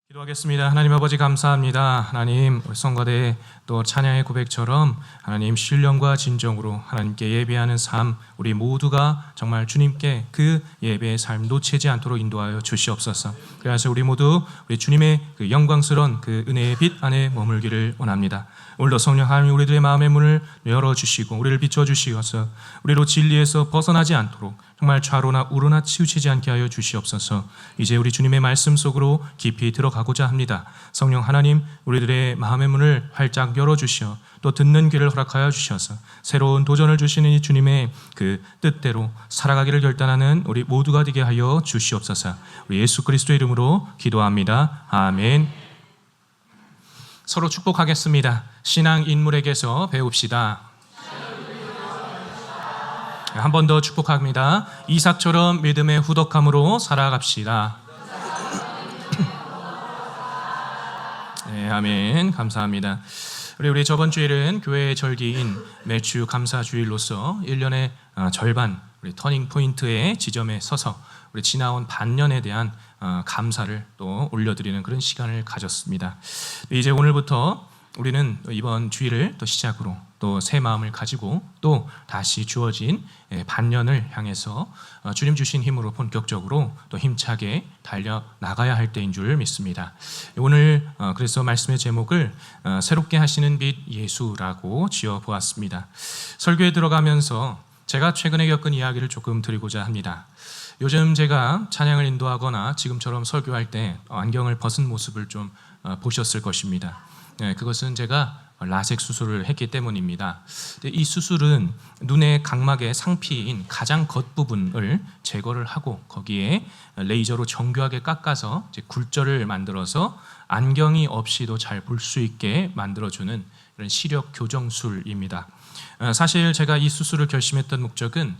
기도하겠습니다. 하나님 아버지 감사합니다. 하나님 우리 성가대의 또 찬양의 고백처럼 하나님 신령과 진정으로 하나님께 예배하는 삶 우리 모두가 정말 주님께 그 예배의 삶 놓치지 않도록 인도하여 주시옵소서. 그래서 우리 모두 우리 주님의 그 영광스러운 그 은혜의 빛 안에 머물기를 원합니다. 오늘도 성령 하나님 우리들의 마음의 문을 열어주시고 우리를 비춰주시어서 우리로 진리에서 벗어나지 않도록 정말 좌로나 우로나 치우치지 않게 하여 주시옵소서. 이제 우리 주님의 말씀 속으로 깊이 들어가고자 합니다. 성령 하나님 우리들의 마음의 문을 활짝 열어주시어 또 듣는 귀를 허락하여 주셔서 새로운 도전을 주시는 이 주님의 그 뜻대로 살아가기를 결단하는 우리 모두가 되게 하여 주시옵소서. 우리 예수 그리스도의 이름으로 기도합니다. 아멘. 서로 축복하겠습니다. 신앙 인물에게서 배웁시다. 한 번 더 축복합니다. 이삭처럼 믿음의 후덕함으로 살아갑시다. 네, 아멘. 감사합니다. 우리 저번 주일은 교회의 절기인 매주 감사주일로서 1년의 절반 우리 터닝 포인트의 지점에 서서 우리 지나온 반년에 대한 감사를 또 올려드리는 그런 시간을 가졌습니다. 이제 오늘부터 우리는 이번 주일을 또 시작으로 또 새 마음을 가지고 또 다시 주어진 반년을 향해서 주님 주신 힘으로 본격적으로 또 힘차게 달려 나가야 할 때인 줄 믿습니다. 오늘 그래서 말씀의 제목을 새롭게 하시는 빛 예수라고 지어 보았습니다. 설교에 들어가면서 제가 최근에 겪은 이야기를 조금 드리고자 합니다. 요즘 제가 찬양을 인도하거나 지금처럼 설교할 때 안경을 벗은 모습을 좀 보셨을 것입니다. 그것은 제가 라섹 수술을 했기 때문입니다. 이 수술은 눈의 각막의 상피인 가장 겉부분을 제거를 하고 거기에 레이저로 정교하게 깎아서 이제 굴절을 만들어서 안경이 없이도 잘 볼 수 있게 만들어주는 그런 시력 교정술입니다. 사실 제가 이 수술을 결심했던 목적은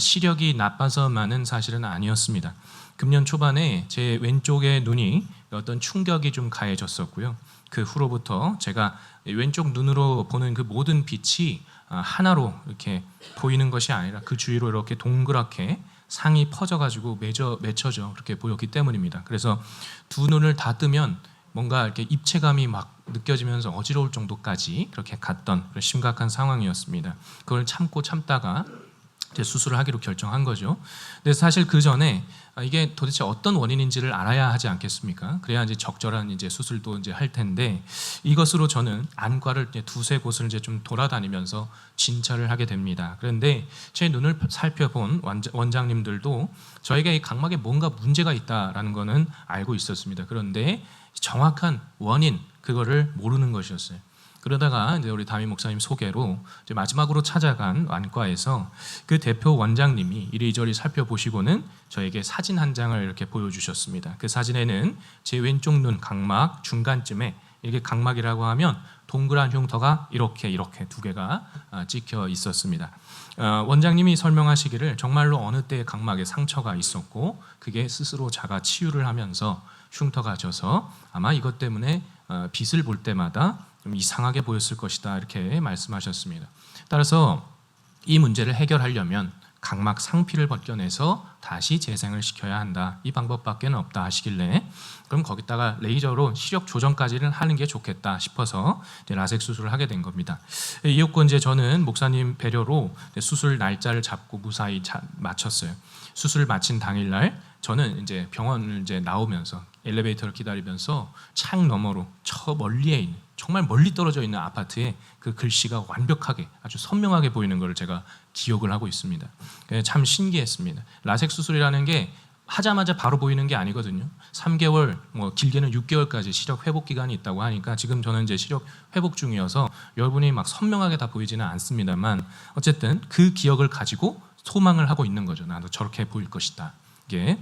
시력이 나빠서만은 사실은 아니었습니다. 금년 초반에 제 왼쪽의 눈이 어떤 충격이 좀 가해졌었고요. 그 후로부터 제가 왼쪽 눈으로 보는 그 모든 빛이 하나로 이렇게 보이는 것이 아니라 그 주위로 이렇게 동그랗게 상이 퍼져가지고 맺혀져 그렇게 보였기 때문입니다. 그래서 두 눈을 다 뜨면 뭔가 이렇게 입체감이 막 느껴지면서 어지러울 정도까지 그렇게 갔던 그런 심각한 상황이었습니다. 그걸 참다가 수술을 하기로 결정한 거죠. 근데 사실 그 전에 이게 도대체 어떤 원인인지를 알아야 하지 않겠습니까? 그래야 이제 적절한 이제 수술도 이제 할 텐데 이것으로 저는 안과를 두세 곳을 이제 좀 돌아다니면서 진찰을 하게 됩니다. 그런데 제 눈을 살펴본 원장님들도 저에게 이 각막에 뭔가 문제가 있다라는 거는 알고 있었습니다. 그런데 정확한 원인 그거를 모르는 것이었어요. 그러다가 이제 우리 담임 목사님 소개로 이제 마지막으로 찾아간 안과에서 그 대표 원장님이 이리저리 살펴보시고는 저에게 사진 한 장을 이렇게 보여주셨습니다. 그 사진에는 제 왼쪽 눈 각막 중간쯤에 이렇게 각막이라고 하면 동그란 흉터가 이렇게 두 개가 찍혀 있었습니다. 원장님이 설명하시기를 정말로 어느 때의 각막에 상처가 있었고 그게 스스로 자가 치유를 하면서 흉터가 져서 아마 이것 때문에 빛을 볼 때마다 좀 이상하게 보였을 것이다 이렇게 말씀하셨습니다. 따라서 이 문제를 해결하려면 각막 상피를 벗겨내서 다시 재생을 시켜야 한다. 이 방법밖에 없다 하시길래 그럼 거기다가 레이저로 시력 조정까지는 하는 게 좋겠다 싶어서 이제 라섹 수술을 하게 된 겁니다. 이었고 이제 저는 목사님 배려로 수술 날짜를 잡고 무사히 마쳤어요. 수술을 마친 당일날 저는 이제 병원을 이제 나오면서 엘리베이터를 기다리면서 창 너머로 저 멀리에 있는 정말 멀리 떨어져 있는 아파트에 그 글씨가 완벽하게 아주 선명하게 보이는 것을 제가 기억을 하고 있습니다. 참 신기했습니다. 라섹 수술이라는 게 하자마자 바로 보이는 게 아니거든요. 3개월, 뭐 길게는 6개월까지 시력 회복 기간이 있다고 하니까 지금 저는 이제 시력 회복 중이어서 여러분이 막 선명하게 다 보이지는 않습니다만 어쨌든 그 기억을 가지고 소망을 하고 있는 거죠. 나도 저렇게 보일 것이다. 이게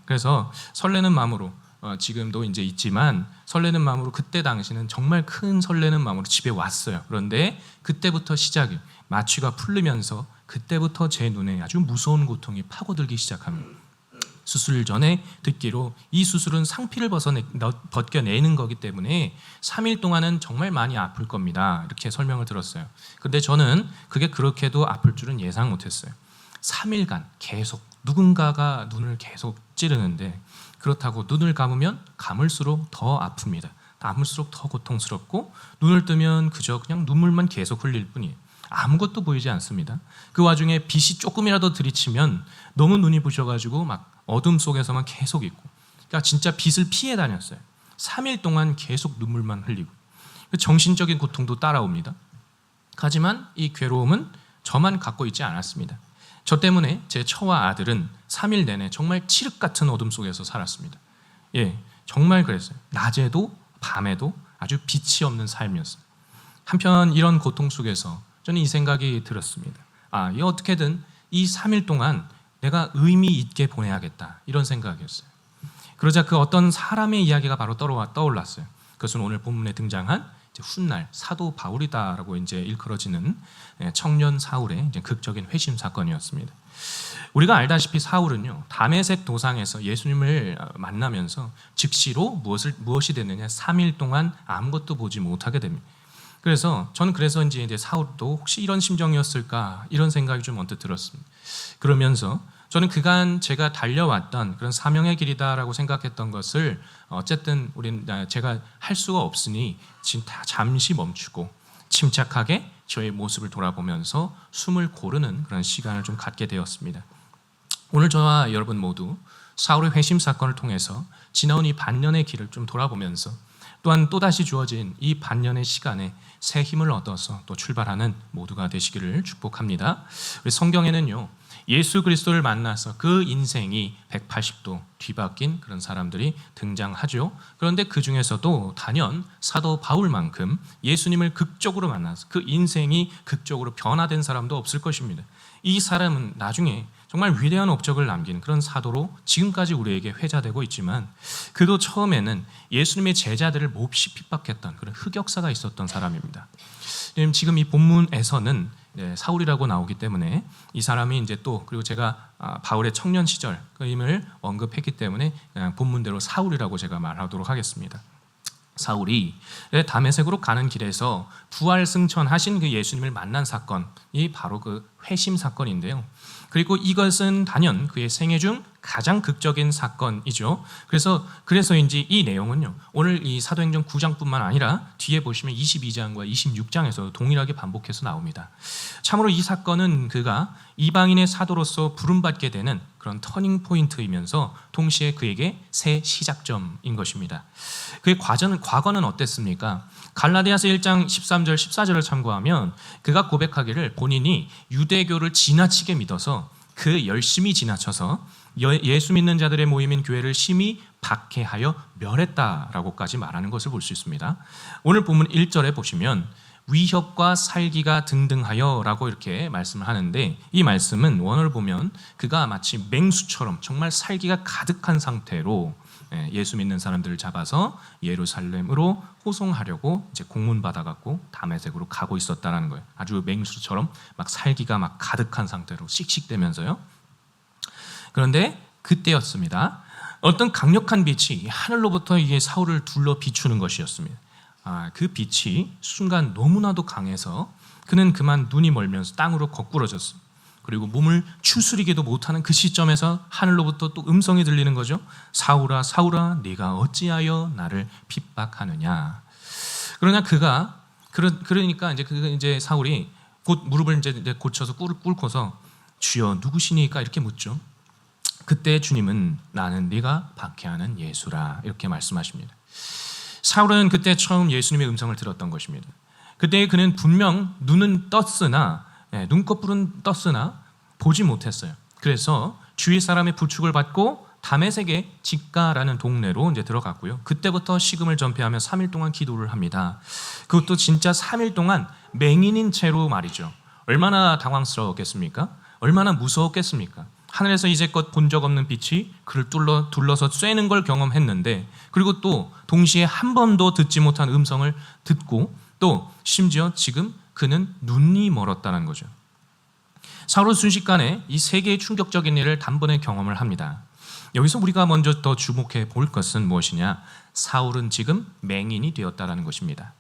그래서 설레는 마음으로 지금도 이제 있지만 설레는 마음으로 그때 당시는 정말 큰 설레는 마음으로 집에 왔어요. 그런데 그때부터 시작이 마취가 풀리면서 그때부터 제 눈에 아주 무서운 고통이 파고들기 시작합니다. 수술 전에 듣기로 이 수술은 상피를 벗겨내는 거기 때문에 3일 동안은 정말 많이 아플 겁니다. 이렇게 설명을 들었어요. 그런데 저는 그게 그렇게도 아플 줄은 예상 못했어요. 3일간 계속 누군가가 눈을 계속 찌르는데 그렇다고 눈을 감으면 감을수록 더 아픕니다. 감을수록 더 고통스럽고 눈을 뜨면 그저 그냥 눈물만 계속 흘릴 뿐이에요. 아무것도 보이지 않습니다. 그 와중에 빛이 조금이라도 들이치면 너무 눈이 부셔가지고 막 어둠 속에서만 계속 있고, 그러니까 진짜 빛을 피해 다녔어요. 3일 동안 계속 눈물만 흘리고 정신적인 고통도 따라옵니다. 하지만 이 괴로움은 저만 갖고 있지 않았습니다. 저 때문에 제 처와 아들은 3일 내내 정말 칠흑 같은 어둠 속에서 살았습니다. 예, 정말 그랬어요. 낮에도 밤에도 아주 빛이 없는 삶이었어요. 한편 이런 고통 속에서 저는 이 생각이 들었습니다. 이 어떻게든 이 3일 동안 내가 의미 있게 보내야겠다, 이런 생각이었어요. 그러자 그 어떤 사람의 이야기가 바로 떠올랐어요. 그것은 오늘 본문에 등장한 훗날 사도 바울이다라고 이제 일컬어지는 청년 사울의 이제 극적인 회심 사건이었습니다. 우리가 알다시피 사울은요, 다메섹 도상에서 예수님을 만나면서 즉시로 무엇이 됐느냐, 3일 동안 아무것도 보지 못하게 됩니다. 그래서 저는 이제 사울도 혹시 이런 심정이었을까, 이런 생각이 좀 언뜻 들었습니다. 그러면서 저는 그간 제가 달려왔던 그런 사명의 길이다라고 생각했던 것을 어쨌든 제가 할 수가 없으니 지금 다 잠시 멈추고 침착하게 저의 모습을 돌아보면서 숨을 고르는 그런 시간을 좀 갖게 되었습니다. 오늘 저와 여러분 모두 사울의 회심 사건을 통해서 지나온 이 반년의 길을 좀 돌아보면서 또한 또다시 주어진 이 반년의 시간에 새 힘을 얻어서 또 출발하는 모두가 되시기를 축복합니다. 우리 성경에는요, 예수 그리스도를 만나서 그 인생이 180도 뒤바뀐 그런 사람들이 등장하죠. 그런데 그 중에서도 단연 사도 바울만큼 예수님을 극적으로 만나서 그 인생이 극적으로 변화된 사람도 없을 것입니다. 이 사람은 나중에 정말 위대한 업적을 남긴 그런 사도로 지금까지 우리에게 회자되고 있지만, 그도 처음에는 예수님의 제자들을 몹시 핍박했던 그런 흑역사가 있었던 사람입니다. 지금 이 본문에서는 사울이라고 나오기 때문에 이 사람이 이제 또, 그리고 제가 바울의 청년 시절 그 힘을 언급했기 때문에 그냥 본문대로 사울이라고 제가 말하도록 하겠습니다. 사울이 다메섹으로 가는 길에서 부활승천하신 그 예수님을 만난 사건이 바로 그 회심 사건인데요. 그리고 이것은 단연 그의 생애 중 가장 극적인 사건이죠. 그래서인지 이 내용은요, 오늘 이 사도행전 9장뿐만 아니라 뒤에 보시면 22장과 26장에서 동일하게 반복해서 나옵니다. 참으로 이 사건은 그가 이방인의 사도로서 부름받게 되는 그런 터닝 포인트이면서 동시에 그에게 새 시작점인 것입니다. 그의 과거는 어땠습니까? 갈라디아서 1장 13절 14절을 참고하면 그가 고백하기를 본인이 유대교를 지나치게 믿어서 그 열심히 지나쳐서 예수 믿는 자들의 모임인 교회를 심히 박해하여 멸했다라고까지 말하는 것을 볼 수 있습니다. 오늘 본문 1절에 보시면 위협과 살기가 등등하여 라고 이렇게 말씀을 하는데, 이 말씀은 원어를 보면 그가 마치 맹수처럼 정말 살기가 가득한 상태로 예수 믿는 사람들을 잡아서 예루살렘으로 호송하려고 이제 공문 받아갖고 다메섹으로 가고 있었다라는 거예요. 아주 맹수처럼 막 살기가 막 가득한 상태로 씩씩대면서요. 그런데 그때였습니다. 어떤 강력한 빛이 하늘로부터 이게 사울을 둘러 비추는 것이었습니다. 그 빛이 순간 너무나도 강해서 그는 그만 눈이 멀면서 땅으로 거꾸러졌습니다. 그리고 몸을 추스리기도 못하는 그 시점에서 하늘로부터 또 음성이 들리는 거죠. 사울아 사울아 네가 어찌하여 나를 핍박하느냐. 그러니까 이제 사울이 곧 무릎을 이제 고쳐서 꿇고서 주여 누구시니까 이렇게 묻죠. 그때 주님은 나는 네가 박해하는 예수라 이렇게 말씀하십니다. 사울은 그때 처음 예수님의 음성을 들었던 것입니다. 그때 그는 분명 눈은 떴으나 눈꺼풀은 떴으나 보지 못했어요. 그래서 주위 사람의 부축을 받고 다메섹의 직가라는 동네로 이제 들어갔고요. 그때부터 식음을 전폐하며 3일 동안 기도를 합니다. 그것도 진짜 3일 동안 맹인인 채로 말이죠. 얼마나 당황스러웠겠습니까? 얼마나 무서웠겠습니까? 하늘에서 이제껏 본 적 없는 빛이 그를 둘러서 쐬는 걸 경험했는데, 그리고 또 동시에 한 번도 듣지 못한 음성을 듣고, 또 심지어 지금 그는 눈이 멀었다는 거죠. 사울은 순식간에 이 세 개의 충격적인 일을 단번에 경험을 합니다. 여기서 우리가 먼저 더 주목해 볼 것은 무엇이냐? 사울은 지금 맹인이 되었다는 것입니다.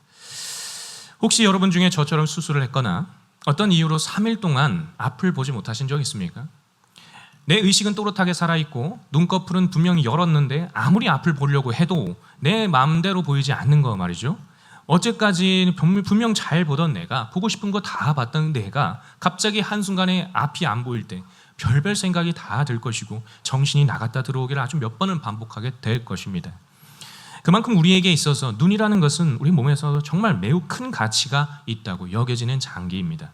혹시 여러분 중에 저처럼 수술을 했거나 어떤 이유로 3일 동안 앞을 보지 못하신 적 있습니까? 내 의식은 또렷하게 살아있고 눈꺼풀은 분명히 열었는데 아무리 앞을 보려고 해도 내 마음대로 보이지 않는 거 말이죠. 어제까지 분명 잘 보던 내가, 보고 싶은 거 다 봤던 내가 갑자기 한순간에 앞이 안 보일 때 별별 생각이 다 들 것이고 정신이 나갔다 들어오기를 아주 몇 번은 반복하게 될 것입니다. 그만큼 우리에게 있어서 눈이라는 것은 우리 몸에서 정말 매우 큰 가치가 있다고 여겨지는 장기입니다.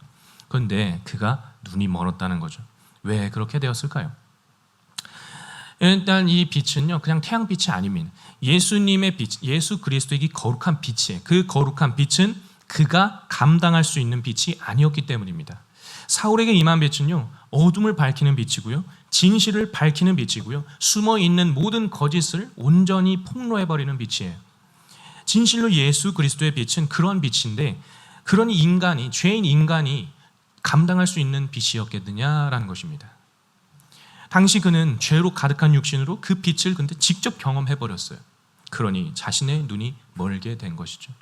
그런데 그가 눈이 멀었다는 거죠. 왜 그렇게 되었을까요? 일단 이 빛은요, 그냥 태양빛이 아닙니다. 예수님의 빛, 예수 그리스도의 거룩한 빛이에요. 그 거룩한 빛은 그가 감당할 수 있는 빛이 아니었기 때문입니다. 사울에게 임한 빛은요, 어둠을 밝히는 빛이고요, 진실을 밝히는 빛이고요, 숨어있는 모든 거짓을 온전히 폭로해버리는 빛이에요. 진실로 예수 그리스도의 빛은 그런 빛인데, 그런 인간이, 죄인 인간이 감당할 수 있는 빛이었겠느냐라는 것입니다. 당시 그는 죄로 가득한 육신으로 그 빛을 근데 직접 경험해버렸어요. 그러니 자신의 눈이 멀게 된 것이죠.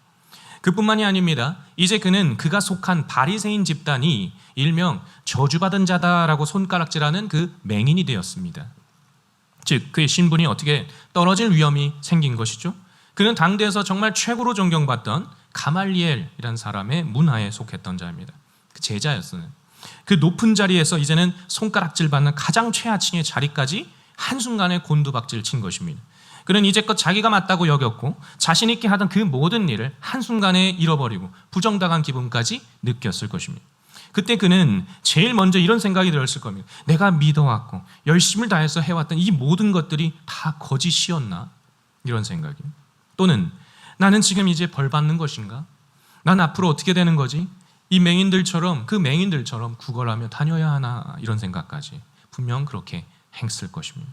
그뿐만이 아닙니다. 이제 그는 그가 속한 바리새인 집단이 일명 저주받은 자다라고 손가락질하는 그 맹인이 되었습니다. 즉 그의 신분이 어떻게 떨어질 위험이 생긴 것이죠. 그는 당대에서 정말 최고로 존경받던 가말리엘이라는 사람의 문화에 속했던 자입니다. 그 제자였어요. 그 높은 자리에서 이제는 손가락질 받는 가장 최하층의 자리까지 한순간에 곤두박질 친 것입니다. 그는 이제껏 자기가 맞다고 여겼고 자신 있게 하던 그 모든 일을 한순간에 잃어버리고 부정당한 기분까지 느꼈을 것입니다. 그때 그는 제일 먼저 이런 생각이 들었을 겁니다. 내가 믿어왔고 열심을 다해서 해왔던 이 모든 것들이 다 거짓이었나? 이런 생각이. 또는 나는 지금 이제 벌 받는 것인가? 난 앞으로 어떻게 되는 거지? 이 맹인들처럼, 그 맹인들처럼 구걸하며 다녀야 하나? 이런 생각까지 분명 그렇게 행했을 것입니다.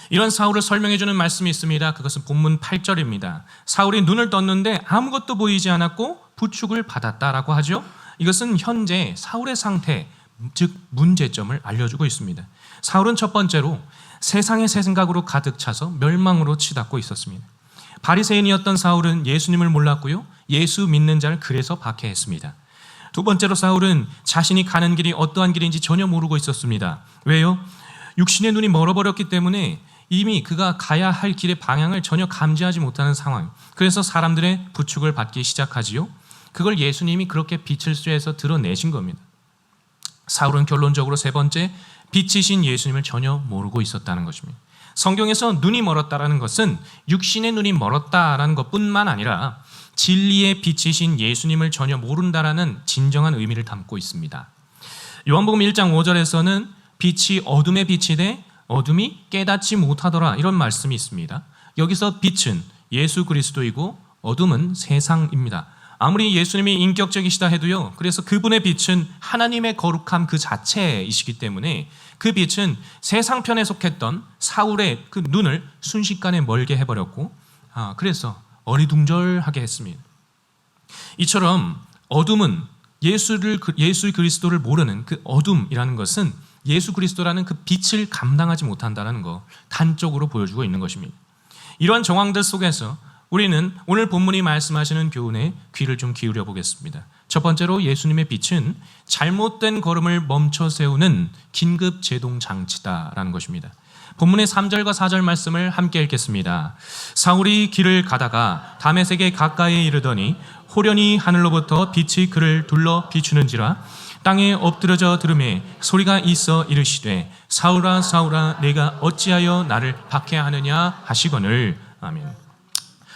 이런 사울을 설명해주는 말씀이 있습니다. 그것은 본문 8절입니다. 사울이 눈을 떴는데 아무것도 보이지 않았고 부축을 받았다라고 하죠. 이것은 현재 사울의 상태, 즉 문제점을 알려주고 있습니다. 사울은 첫 번째로 세상의 새 생각으로 가득 차서 멸망으로 치닫고 있었습니다. 바리새인이었던 사울은 예수님을 몰랐고요, 예수 믿는 자를 그래서 박해했습니다. 두 번째로 사울은 자신이 가는 길이 어떠한 길인지 전혀 모르고 있었습니다. 왜요? 육신의 눈이 멀어버렸기 때문에 이미 그가 가야 할 길의 방향을 전혀 감지하지 못하는 상황. 그래서 사람들의 부축을 받기 시작하지요. 그걸 예수님이 그렇게 빛을 쐬서 드러내신 겁니다. 사울은 결론적으로 세 번째, 빛이신 예수님을 전혀 모르고 있었다는 것입니다. 성경에서 눈이 멀었다라는 것은 육신의 눈이 멀었다라는 것뿐만 아니라 진리의 빛이신 예수님을 전혀 모른다라는 진정한 의미를 담고 있습니다. 요한복음 1장 5절에서는 빛이 어둠의 빛이 돼 어둠이 깨닫지 못하더라, 이런 말씀이 있습니다. 여기서 빛은 예수 그리스도이고 어둠은 세상입니다. 아무리 예수님이 인격적이시다 해도요, 그래서 그분의 빛은 하나님의 거룩함 그 자체이시기 때문에 그 빛은 세상편에 속했던 사울의 그 눈을 순식간에 멀게 해버렸고, 그래서 어리둥절하게 했습니다. 이처럼 어둠은 예수 그리스도를 모르는 그 어둠이라는 것은 예수 그리스도라는 그 빛을 감당하지 못한다는 거 단적으로 보여주고 있는 것입니다. 이러한 정황들 속에서 우리는 오늘 본문이 말씀하시는 교훈에 귀를 좀 기울여 보겠습니다. 첫 번째로 예수님의 빛은 잘못된 걸음을 멈춰 세우는 긴급 제동 장치다라는 것입니다. 본문의 3절과 4절 말씀을 함께 읽겠습니다. 사울이 길을 가다가 다메섹에 가까이 이르더니 호련히 하늘로부터 빛이 그를 둘러 비추는지라 땅에 엎드려져 들음에 소리가 있어 이르시되 사울아 사울아 내가 어찌하여 나를 박해하느냐 하시거늘. 아멘.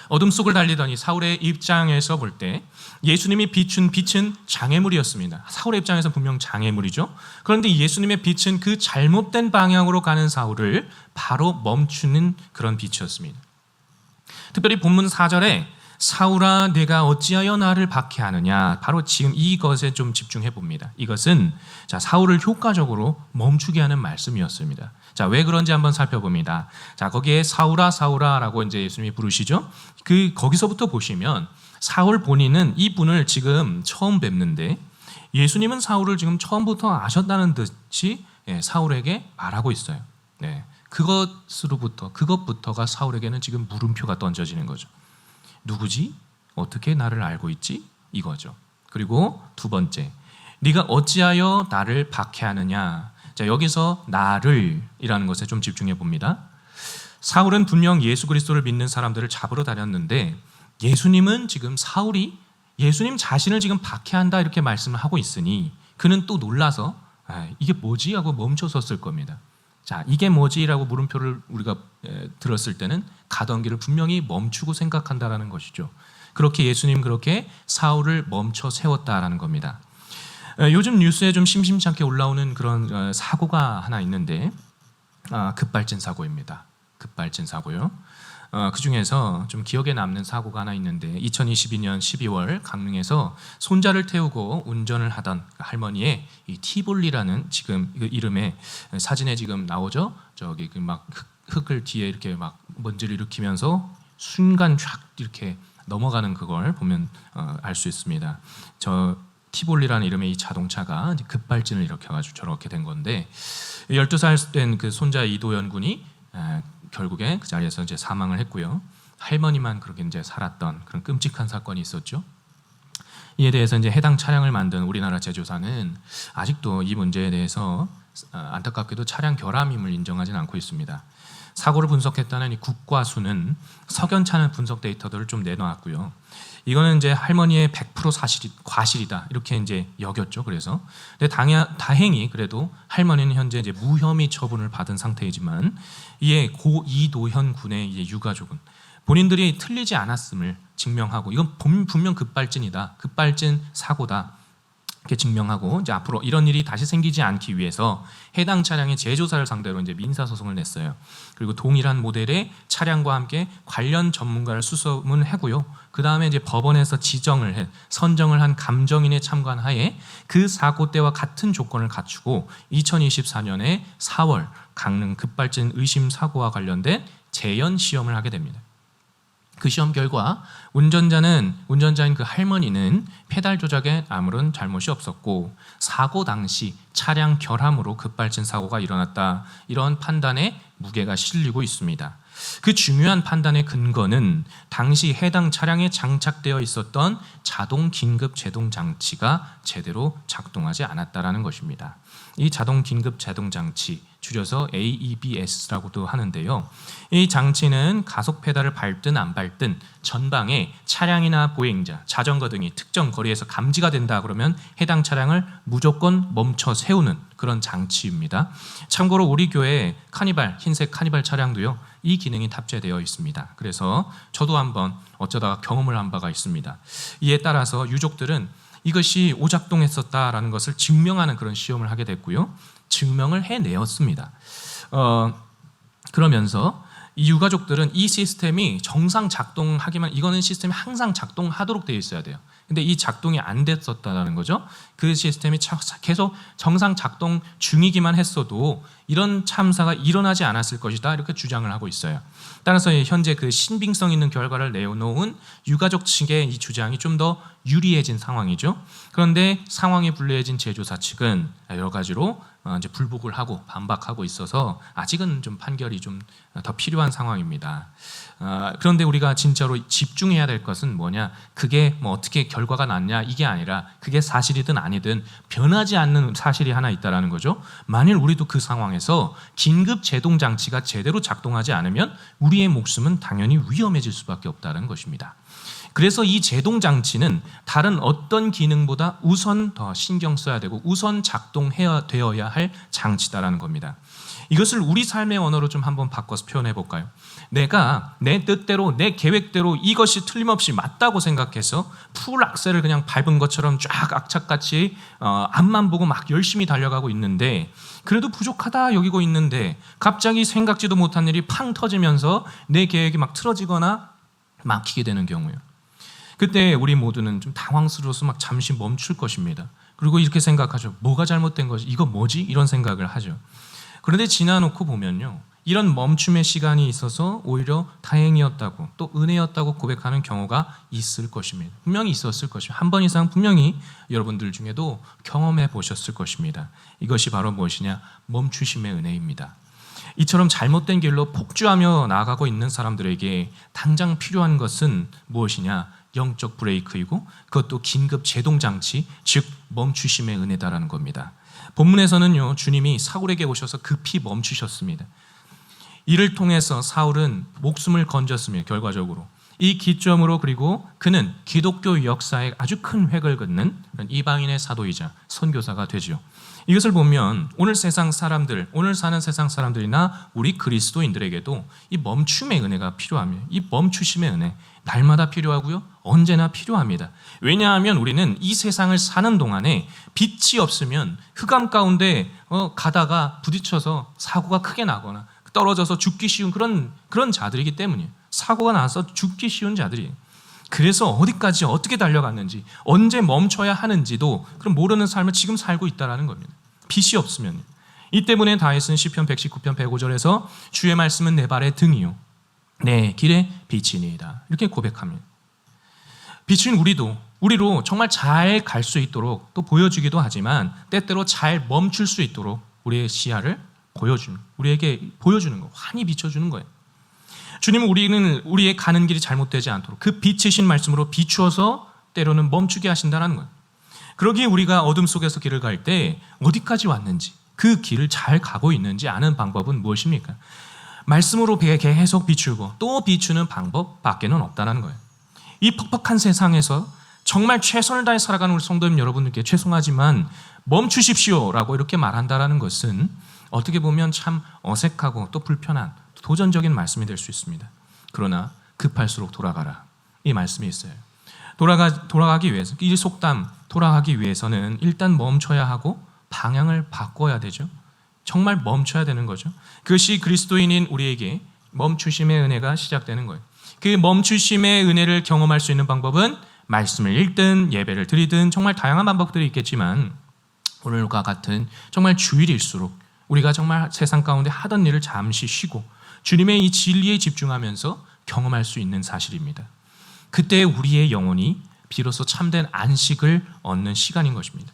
어둠 속을 달리더니 사울의 입장에서 볼 때 예수님이 비춘 빛은 장애물이었습니다. 사울의 입장에서 분명 장애물이죠. 그런데 예수님의 빛은 그 잘못된 방향으로 가는 사울을 바로 멈추는 그런 빛이었습니다. 특별히 본문 4절에 사울아 내가 어찌하여 나를 박해하느냐, 바로 지금 이것에 좀 집중해 봅니다. 이것은 사울을 효과적으로 멈추게 하는 말씀이었습니다. 왜 그런지 한번 살펴봅니다. 거기에 사울아 사울아라고 이제 예수님이 부르시죠. 거기서부터 보시면 사울 본인은 이 분을 지금 처음 뵙는데 예수님은 사울을 지금 처음부터 아셨다는 듯이 사울에게 말하고 있어요. 그것부터가 사울에게는 지금 물음표가 던져지는 거죠. 누구지? 어떻게 나를 알고 있지? 이거죠. 그리고 두 번째, 네가 어찌하여 나를 박해하느냐. 자, 여기서 나를이라는 것에 좀 집중해 봅니다. 사울은 분명 예수 그리스도를 믿는 사람들을 잡으러 다녔는데 예수님은 지금 사울이 예수님 자신을 지금 박해한다 이렇게 말씀을 하고 있으니 그는 또 놀라서 이게 뭐지? 하고 멈춰섰을 겁니다. 자, 이게 뭐지라고 물음표를 우리가 들었을 때는 가던 길을 분명히 멈추고 생각한다라는 것이죠. 그렇게 예수님 그렇게 사울을 멈춰 세웠다라는 겁니다. 요즘 뉴스에 좀 심심치 않게 올라오는 그런 사고가 하나 있는데 급발진 사고입니다. 급발진 사고요. 그 중에서 좀 기억에 남는 사고가 하나 있는데 2022년 12월 강릉에서 손자를 태우고 운전을 하던 할머니의 이 티볼리라는 지금 그 이름의 사진에 지금 나오죠. 저기 그 막 흙을 뒤에 이렇게 막 먼지를 일으키면서 순간 쫙 이렇게 넘어가는 그걸 보면 알 수 있습니다. 저 티볼리라는 이름의 이 자동차가 급발진을 일으켜가지고 저렇게 된 건데 12살 된 그 손자 이도현 군이 결국에 그 자리에서 이제 사망을 했고요. 할머니만 그렇게 이제 살았던 그런 끔찍한 사건이 있었죠. 이에 대해서 이제 해당 차량을 만든 우리나라 제조사는 아직도 이 문제에 대해서 안타깝게도 차량 결함임을 인정하지는 않고 있습니다. 사고를 분석했다는 이 국과수는 석연찮은 분석 데이터들을 좀 내놓았고요. 이거는 이제 할머니의 100% 과실이다 이렇게 이제 여겼죠. 그래서 근데 다행히 그래도 할머니는 현재 이제 무혐의 처분을 받은 상태이지만 이에 고 이도현 군의 이제 유가족은 본인들이 틀리지 않았음을 증명하고 이건 분명 급발진이다, 급발진 사고다. 이렇게 증명하고 이제 앞으로 이런 일이 다시 생기지 않기 위해서 해당 차량의 제조사를 상대로 이제 민사 소송을 냈어요. 그리고 동일한 모델의 차량과 함께 관련 전문가를 수소문 하고요. 그 다음에 이제 법원에서 선정을 한 감정인의 참관 하에 그 사고 때와 같은 조건을 갖추고 2024년에 4월 강릉 급발진 의심 사고와 관련된 재연 시험을 하게 됩니다. 그 시험 결과 운전자인 그 할머니는 페달 조작에 아무런 잘못이 없었고 사고 당시 차량 결함으로 급발진 사고가 일어났다. 이런 판단에 무게가 실리고 있습니다. 그 중요한 판단의 근거는 당시 해당 차량에 장착되어 있었던 자동 긴급 제동 장치가 제대로 작동하지 않았다라는 것입니다. 이 자동 긴급 제동 장치 줄여서 AEBS라고도 하는데요. 이 장치는 가속 페달을 밟든 안 밟든 전방에 차량이나 보행자, 자전거 등이 특정 거리에서 감지가 된다 그러면 해당 차량을 무조건 멈춰 세우는 그런 장치입니다. 참고로 우리 교회 흰색 카니발 차량도요. 이 기능이 탑재되어 있습니다. 그래서 저도 한번 어쩌다가 경험을 한 바가 있습니다. 이에 따라서 유족들은 이것이 오작동했었다라는 것을 증명하는 그런 시험을 하게 됐고요. 증명을 해내었습니다. 그러면서 이 유가족들은 이 시스템이 정상 작동하기만 이거는 시스템이 항상 작동하도록 되어 있어야 돼요. 근데 이 작동이 안 됐었다는 거죠. 그 시스템이 계속 정상 작동 중이기만 했어도 이런 참사가 일어나지 않았을 것이다 이렇게 주장을 하고 있어요. 따라서 현재 그 신빙성 있는 결과를 내놓은 유가족 측의 이 주장이 좀 더 유리해진 상황이죠. 그런데 상황이 불리해진 제조사 측은 여러 가지로 이제 불복을 하고 반박하고 있어서 아직은 좀 판결이 좀 더 필요한 상황입니다. 그런데 우리가 진짜로 집중해야 될 것은 뭐냐? 그게 뭐 어떻게 결과가 났냐 이게 아니라 그게 사실이든 아니든 변하지 않는 사실이 하나 있다라는 거죠. 만일 우리도 그 상황에서 긴급 제동 장치가 제대로 작동하지 않으면 우리의 목숨은 당연히 위험해질 수밖에 없다는 것입니다. 그래서 이 제동 장치는 다른 어떤 기능보다 우선 더 신경 써야 되고 우선 작동되어야 할 장치다라는 겁니다. 이것을 우리 삶의 언어로 좀 한번 바꿔서 표현해 볼까요? 내가 내 뜻대로 내 계획대로 이것이 틀림없이 맞다고 생각해서 풀 악셀을 그냥 밟은 것처럼 쫙 악착같이 앞만 보고 막 열심히 달려가고 있는데 그래도 부족하다 여기고 있는데 갑자기 생각지도 못한 일이 팡 터지면서 내 계획이 막 틀어지거나 막히게 되는 경우예요. 그때 우리 모두는 좀 당황스러워서 막 잠시 멈출 것입니다. 그리고 이렇게 생각하죠. 뭐가 잘못된 거지? 이거 뭐지? 이런 생각을 하죠. 그런데 지나놓고 보면요. 이런 멈춤의 시간이 있어서 오히려 다행이었다고 또 은혜였다고 고백하는 경우가 있을 것입니다. 분명히 있었을 것입니다. 한 번 이상 분명히 여러분들 중에도 경험해 보셨을 것입니다. 이것이 바로 무엇이냐? 멈추심의 은혜입니다. 이처럼 잘못된 길로 폭주하며 나아가고 있는 사람들에게 당장 필요한 것은 무엇이냐? 영적 브레이크이고 그것도 긴급 제동 장치, 즉 멈추심의 은혜다라는 겁니다. 본문에서는요, 주님이 사울에게 오셔서 급히 멈추셨습니다. 이를 통해서 사울은 목숨을 건졌으며 결과적으로 이 기점으로 그리고 그는 기독교 역사에 아주 큰 획을 긋는 이방인의 사도이자 선교사가 되죠. 이것을 보면 오늘 세상 사람들, 오늘 사는 세상 사람들이나 우리 그리스도인들에게도 이 멈춤의 은혜가 필요합니다. 이 멈추심의 은혜 날마다 필요하고요, 언제나 필요합니다. 왜냐하면 우리는 이 세상을 사는 동안에 빛이 없으면 흑암 가운데 가다가 부딪혀서 사고가 크게 나거나 떨어져서 죽기 쉬운 그런 자들이기 때문이에요. 사고가 나서 죽기 쉬운 자들이에요. 그래서 어디까지 어떻게 달려갔는지, 언제 멈춰야 하는지도 그럼 모르는 삶을 지금 살고 있다는 겁니다. 빛이 없으면. 이 때문에 다윗은 시편 119편 105절에서 주의 말씀은 내 발의 등이요 내 길의 빛이니이다, 이렇게 고백합니다. 빛은 우리로 정말 잘 갈 수 있도록 또 보여주기도 하지만 때때로 잘 멈출 수 있도록 우리의 시야를 우리에게 보여주는 거, 환히 비춰주는 거예요. 주님은 우리의 가는 길이 잘못되지 않도록 그 빛이신 말씀으로 비추어서 때로는 멈추게 하신다는 거예요. 그러기에 우리가 어둠 속에서 길을 갈 때 어디까지 왔는지, 그 길을 잘 가고 있는지 아는 방법은 무엇입니까? 말씀으로 계속 비추고 또 비추는 방법밖에는 없다는 거예요. 이 퍽퍽한 세상에서 정말 최선을 다해 살아가는 우리 성도님 여러분들께 죄송하지만 멈추십시오라고 이렇게 말한다는 것은 어떻게 보면 참 어색하고 또 불편한 도전적인 말씀이 될 수 있습니다. 그러나 급할수록 돌아가라, 이 말씀이 있어요. 돌아가기 위해서, 이 속담 돌아가기 위해서는 일단 멈춰야 하고 방향을 바꿔야 되죠. 정말 멈춰야 되는 거죠. 그것이 그리스도인인 우리에게 멈추심의 은혜가 시작되는 거예요. 그 멈추심의 은혜를 경험할 수 있는 방법은 말씀을 읽든 예배를 드리든 정말 다양한 방법들이 있겠지만 오늘과 같은 정말 주일일수록 우리가 정말 세상 가운데 하던 일을 잠시 쉬고 주님의 이 진리에 집중하면서 경험할 수 있는 사실입니다. 그때 우리의 영혼이 비로소 참된 안식을 얻는 시간인 것입니다.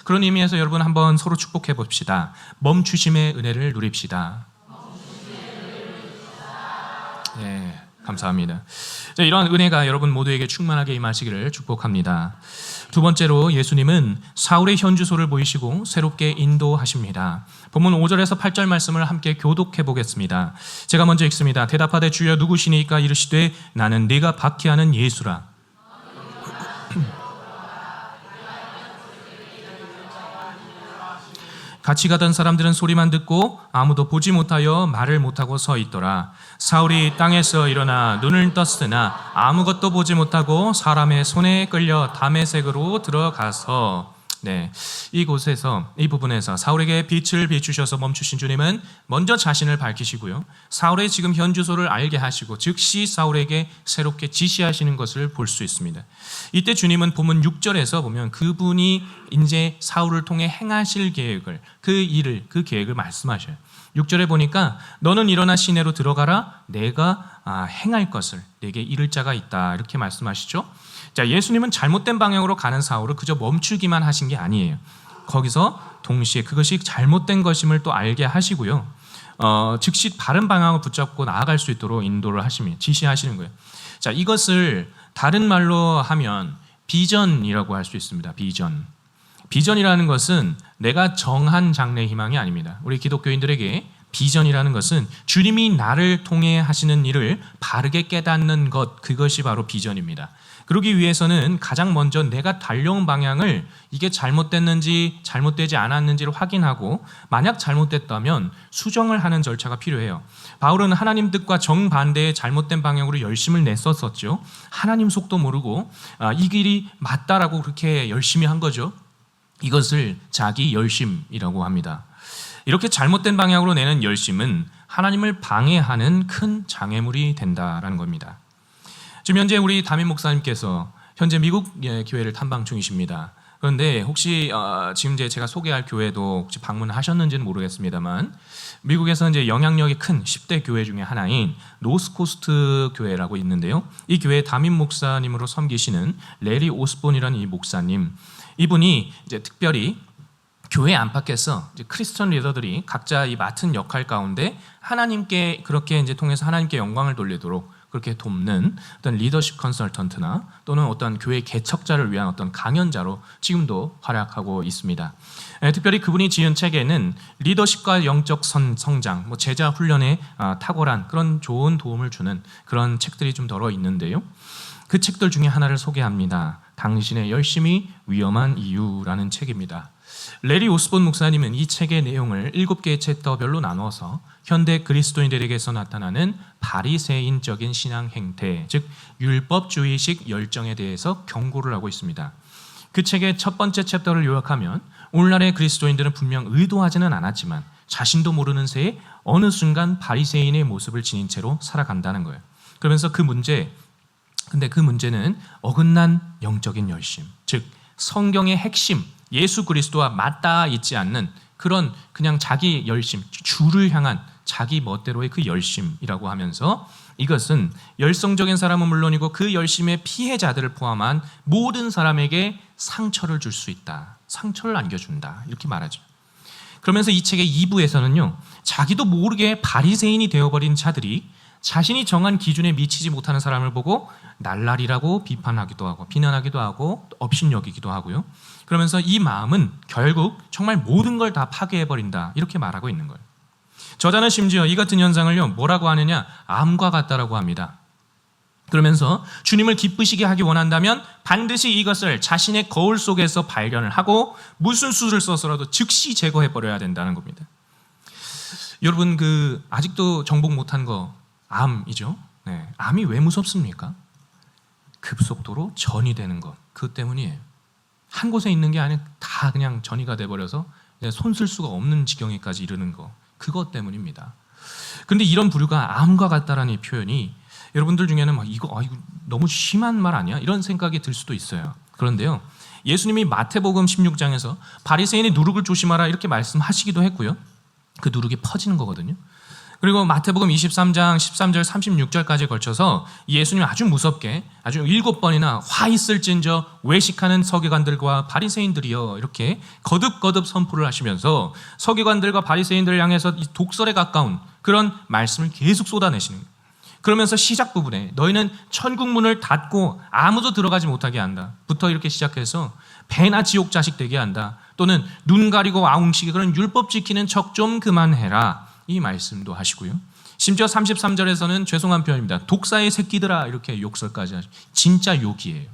그런 의미에서 여러분 한번 서로 축복해 봅시다. 멈추심의 은혜를 누립시다. 네, 감사합니다. 자, 이런 은혜가 여러분 모두에게 충만하게 임하시기를 축복합니다. 두 번째로 예수님은 사울의 현주소를 보이시고 새롭게 인도하십니다. 본문 5절에서 8절 말씀을 함께 교독해 보겠습니다. 제가 먼저 읽습니다. 대답하되 주여 누구시니까? 이르시되 나는 네가 박해하는 예수라. 같이 가던 사람들은 소리만 듣고 아무도 보지 못하여 말을 못하고 서 있더라. 사울이 땅에서 일어나 눈을 떴으나 아무것도 보지 못하고 사람의 손에 끌려 다메섹으로 들어가서, 이곳에서, 이 부분에서 사울에게 빛을 비추셔서 멈추신 주님은 먼저 자신을 밝히시고요, 사울의 지금 현주소를 알게 하시고 즉시 사울에게 새롭게 지시하시는 것을 볼 수 있습니다. 이때 주님은 본문 6절에서 보면 그분이 이제 사울을 통해 행하실 계획을, 그 계획을 말씀하셔요. 6절에 보니까 너는 일어나 시내로 들어가라, 내가 행할 것을 내게 이를 자가 있다, 이렇게 말씀하시죠. 자, 예수님은 잘못된 방향으로 가는 사울을 그저 멈추기만 하신 게 아니에요. 거기서 동시에 그것이 잘못된 것임을 또 알게 하시고요, 즉시 바른 방향을 붙잡고 나아갈 수 있도록 인도를 하시며 지시하시는 거예요. 자, 이것을 다른 말로 하면 비전이라고 할 수 있습니다. 비전이라는 것은 내가 정한 장래의 희망이 아닙니다. 우리 기독교인들에게 비전이라는 것은 주님이 나를 통해 하시는 일을 바르게 깨닫는 것, 그것이 바로 비전입니다. 그러기 위해서는 가장 먼저 내가 달려온 방향을 이게 잘못됐는지 잘못되지 않았는지를 확인하고 만약 잘못됐다면 수정을 하는 절차가 필요해요. 바울은 하나님 뜻과 정반대의 잘못된 방향으로 열심을 냈었죠. 하나님 속도 모르고 이 길이 맞다라고 그렇게 열심히 한 거죠. 이것을 자기 열심이라고 합니다. 이렇게 잘못된 방향으로 내는 열심은 하나님을 방해하는 큰 장애물이 된다라는 겁니다. 지금 현재 우리 담임 목사님께서 현재 미국 교회를 탐방 중이십니다. 그런데 혹시 지금 제가 소개할 교회도 혹시 방문하셨는지는 모르겠습니다만 미국에서 이제 영향력이 큰 10대 교회 중에 하나인 노스코스트 교회라고 있는데요. 이 교회 담임 목사님으로 섬기시는 레리 오스본이라는 이 목사님, 이분이 이제 특별히 교회 안팎에서 이제 크리스천 리더들이 각자 이 맡은 역할 가운데 하나님께 그렇게 이제 통해서 하나님께 영광을 돌리도록 그렇게 돕는 어떤 리더십 컨설턴트나 또는 어떤 교회 개척자를 위한 어떤 강연자로 지금도 활약하고 있습니다. 특별히 그분이 지은 책에는 리더십과 영적 성장, 제자 훈련에 탁월한 그런 좋은 도움을 주는 그런 책들이 좀 덜어 있는데요. 그 책들 중에 하나를 소개합니다. 당신의 열심이 위험한 이유라는 책입니다. 레리 오스본 목사님은 이 책의 내용을 7개의 챕터별로 나눠서 현대 그리스도인들에게서 나타나는 바리새인적인 신앙 행태, 즉 율법주의식 열정에 대해서 경고를 하고 있습니다. 그 책의 첫 번째 챕터를 요약하면 오늘날의 그리스도인들은 분명 의도하지는 않았지만 자신도 모르는 새에 어느 순간 바리새인의 모습을 지닌 채로 살아간다는 거예요. 그러면서 근데 그 문제는 어긋난 영적인 열심, 즉 성경의 핵심 예수 그리스도와 맞닿아 있지 않는 그냥 자기 열심, 주를 향한 자기 멋대로의 그 열심이라고 하면서 이것은 열성적인 사람은 물론이고 그 열심의 피해자들을 포함한 모든 사람에게 상처를 줄 수 있다. 상처를 안겨준다. 이렇게 말하죠. 그러면서 이 책의 2부에서는요. 자기도 모르게 바리새인이 되어버린 자들이 자신이 정한 기준에 미치지 못하는 사람을 보고 날라리라고 비판하기도 하고 비난하기도 하고 업신여기기도 하고요. 그러면서 이 마음은 결국 정말 모든 걸 다 파괴해버린다. 이렇게 말하고 있는 거예요. 저자는 심지어 이 같은 현상을요. 뭐라고 하느냐? 암과 같다라고 합니다. 그러면서 주님을 기쁘시게 하기 원한다면 반드시 이것을 자신의 거울 속에서 발견을 하고 무슨 수를 써서라도 즉시 제거해버려야 된다는 겁니다. 여러분 아직도 정복 못한 거 암이죠. 네, 암이 왜 무섭습니까? 급속도로 전이 되는 것, 그것 때문이에요. 한 곳에 있는 게 아니라 다 그냥 전이가 돼버려서 손 쓸 수가 없는 지경에까지 이르는 거, 그것 때문입니다. 그런데 이런 부류가 암과 같다라는 이 표현이 여러분들 중에는 이거 너무 심한 말 아니야? 이런 생각이 들 수도 있어요. 그런데요, 예수님이 마태복음 16장에서 바리새인의 누룩을 조심하라 이렇게 말씀하시기도 했고요. 그 누룩이 퍼지는 거거든요. 그리고 마태복음 23장 13절 36절까지 걸쳐서 예수님이 아주 무섭게 아주 7번이나 화 있을진저 외식하는 서기관들과 바리새인들이여 이렇게 거듭거듭 선포를 하시면서 서기관들과 바리새인들을 향해서 이 독설에 가까운 그런 말씀을 계속 쏟아내시는 거예요. 그러면서 시작 부분에 너희는 천국 문을 닫고 아무도 들어가지 못하게 한다 부터 이렇게 시작해서 배나 지옥 자식 되게 한다, 또는 눈 가리고 아웅식이 그런 율법 지키는 척 좀 그만해라, 이 말씀도 하시고요. 심지어 33절에서는 죄송한 표현입니다. 독사의 새끼들아 이렇게 욕설까지 하시고 진짜 욕이에요.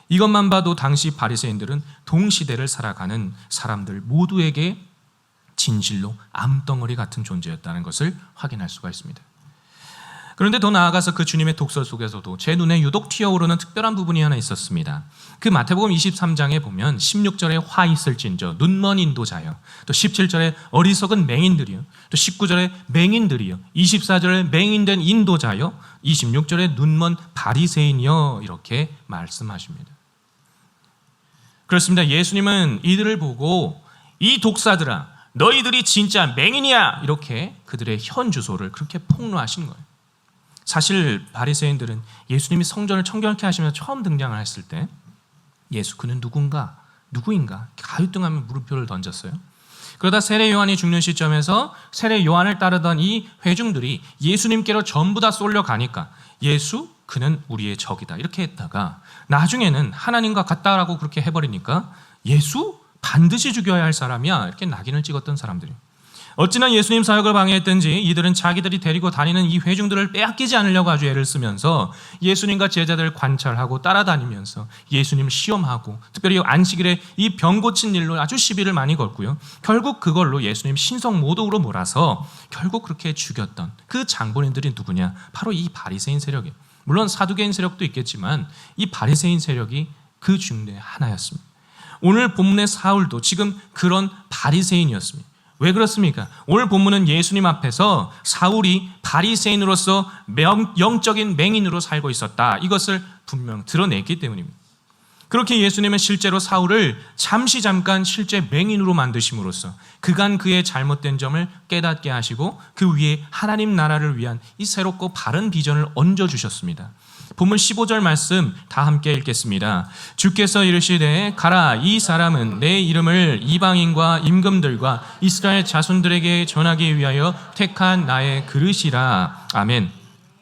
이것만 봐도 당시 바리새인들은 동시대를 살아가는 사람들 모두에게 진실로 암덩어리 같은 존재였다는 것을 확인할 수가 있습니다. 그런데 더 나아가서 그 주님의 독설 속에서도 제 눈에 유독 튀어오르는 특별한 부분이 하나 있었습니다. 그 마태복음 23장에 보면 16절에 화 있을진저 눈먼 인도자여, 또 17절에 어리석은 맹인들이요, 또 19절에 맹인들이요, 24절에 맹인된 인도자여, 26절에 눈먼 바리새인이여 이렇게 말씀하십니다. 그렇습니다. 예수님은 이들을 보고 이 독사들아 너희들이 진짜 맹인이야 이렇게 그들의 현 주소를 그렇게 폭로하시는 거예요. 사실 바리새인들은 예수님이 성전을 청결케 하시면서 처음 등장을 했을 때 예수 그는 누구인가 가유뚱하며 물음표를 던졌어요. 그러다 세례 요한이 죽는 시점에서 세례 요한을 따르던 이 회중들이 예수님께로 전부 다 쏠려가니까 예수 그는 우리의 적이다 이렇게 했다가 나중에는 하나님과 같다라고 그렇게 해버리니까 예수 반드시 죽여야 할 사람이야 이렇게 낙인을 찍었던 사람들이에요. 어찌나 예수님 사역을 방해했든지 이들은 자기들이 데리고 다니는 이 회중들을 빼앗기지 않으려고 아주 애를 쓰면서 예수님과 제자들을 관찰하고 따라다니면서 예수님을 시험하고 특별히 안식일에 이 병 고친 일로 아주 시비를 많이 걸고요. 결국 그걸로 예수님 신성 모독으로 몰아서 결국 그렇게 죽였던 그 장본인들이 누구냐? 바로 이 바리새인 세력이에요. 물론 사두개인 세력도 있겠지만 이 바리새인 세력이 그 중에 하나였습니다. 오늘 본문의 사울도 지금 그런 바리새인이었습니다. 왜 그렇습니까? 오늘 본문은 예수님 앞에서 사울이 바리새인으로서 영적인 맹인으로 살고 있었다, 이것을 분명 드러냈기 때문입니다. 그렇게 예수님은 실제로 사울을 잠깐 실제 맹인으로 만드심으로써 그간 그의 잘못된 점을 깨닫게 하시고 그 위에 하나님 나라를 위한 이 새롭고 바른 비전을 얹어주셨습니다. 본문 15절 말씀 다 함께 읽겠습니다. 주께서 이르시되 가라, 이 사람은 내 이름을 이방인과 임금들과 이스라엘 자손들에게 전하기 위하여 택한 나의 그릇이라. 아멘.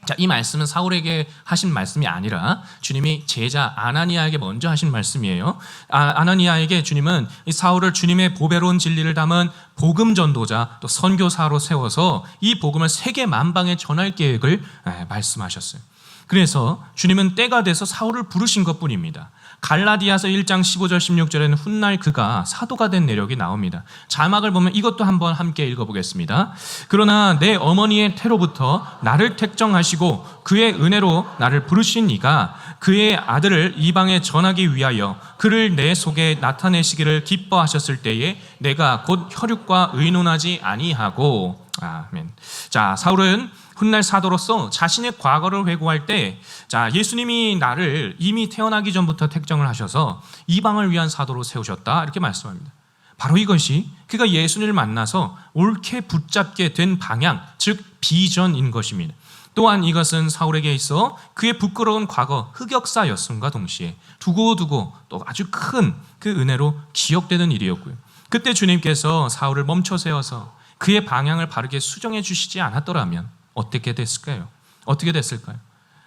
자, 이 말씀은 사울에게 하신 말씀이 아니라 주님이 제자 아나니아에게 먼저 하신 말씀이에요. 아나니아에게 주님은 이 사울을 주님의 보배로운 진리를 담은 복음 전도자 또 선교사로 세워서 이 복음을 세계 만방에 전할 계획을 말씀하셨어요. 그래서 주님은 때가 돼서 사울을 부르신 것뿐입니다. 갈라디아서 1장 15절 16절에는 훗날 그가 사도가 된 내력이 나옵니다. 자막을 보면 이것도 한번 함께 읽어보겠습니다. 그러나 내 어머니의 태로부터 나를 택정하시고 그의 은혜로 나를 부르신 이가 그의 아들을 이방에 전하기 위하여 그를 내 속에 나타내시기를 기뻐하셨을 때에 내가 곧 혈육과 의논하지 아니하고. 아멘. 자, 사울은 훗날 사도로서 자신의 과거를 회고할 때, 자, 예수님이 나를 이미 태어나기 전부터 택정을 하셔서 이방을 위한 사도로 세우셨다, 이렇게 말씀합니다. 바로 이것이 그가 예수님을 만나서 옳게 붙잡게 된 방향, 즉 비전인 것입니다. 또한 이것은 사울에게 있어 그의 부끄러운 과거 흑역사였음과 동시에 두고두고 또 아주 큰 그 은혜로 기억되는 일이었고요. 그때 주님께서 사울을 멈춰 세워서 그의 방향을 바르게 수정해 주시지 않았더라면 어떻게 됐을까요? 어떻게 됐을까요?